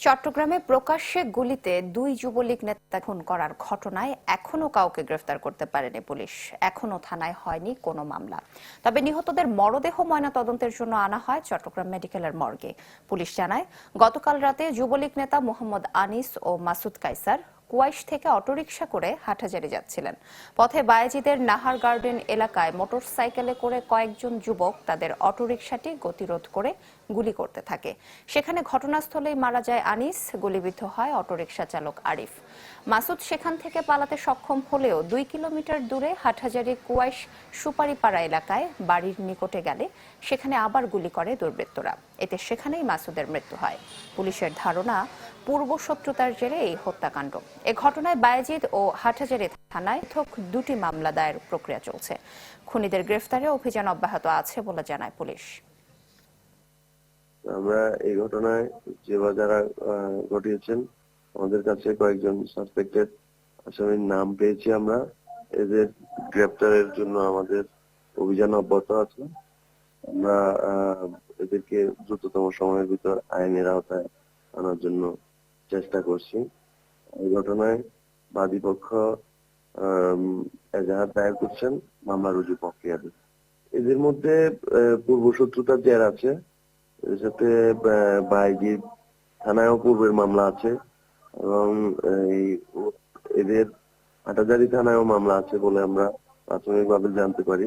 চট্টগ্রামে প্রকাশ্যে গুলিতে দুই যুবলীগ নেতা খুন করার ঘটনায় এখনো কাউকে গ্রেফতার করতে পারেনি পুলিশ। এখনো থানায় হয়নি কোনো মামলা। তবে নিহতদের মরদেহ ময়নাতদন্তের জন্য আনা হয় চট্টগ্রাম মেডিকেলের মর্গে। পুলিশ জানায়, গতকাল রাতে যুবলীগ নেতা মোহাম্মদ আনিস ও মাসুদ কায়সার কুয়াইশ থেকে অটোরিকশা করে হাটহাজারী যাচ্ছিলেন। পথে বায়েজিদের নাহার গার্ডেন এলাকায় মোটরসাইকেলে করে কয়েকজন যুবক তাদের অটোরিকশাটি গতিরোধ করে গুলি করতে থাকে। সেখানে ঘটনাস্থলেই মারা যায় আনিস, গুলিবিদ্ধ হয় অটোরিকশা চালক আরিফ। মাসুদ সেখান থেকে পালাতে সক্ষম হলেও 2 কিলোমিটার দূরে হাটহাজারী কুয়াইশ সুপারিপাড়া এলাকায় বাড়ির নিকটে গেলে সেখানে আবার গুলি করে দুর্বৃত্তরা। এতে সেখানেই মাসুদের মৃত্যু হয়। পুলিশের ধারণা, পূর্ব শত্রুতার জেরে এই হত্যাকাণ্ড। এ ঘটনায় বায়েজিদ ও হাটহাজারী থানায় পৃথক দুটি মামলা দায়ের প্রক্রিয়া চলছে। খুনিদের গ্রেফতারে অভিযান অব্যাহত আছে বলে জানায় পুলিশ। আমরা এই ঘটনায় যারা ঘটিয়েছেন আমাদের কাছে কয়েকজন সাসপেক্টেড আসামির নাম পেয়েছি আমরা। এদের গ্রেপ্তারের জন্য আমাদের অভিযান অব্যাহত আছে। আমরা এদেরকে দ্রুততম সময়ের ভিতর আইনের আওতায় আনার জন্য চেষ্টা করছি। এই ঘটনায় বাদী পক্ষ এজাহার দায়ের করছেন, মামলা রুজু প্রক্রিয়াতে। এদের মধ্যে পূর্ব শত্রুতার জের আছে। এর সাথে বায়েজিদ থানায়ও পূর্বের মামলা আছে এবং এদের হাটহাজারী থানায়ও মামলা আছে বলে আমরা প্রাথমিকভাবে জানতে পারি।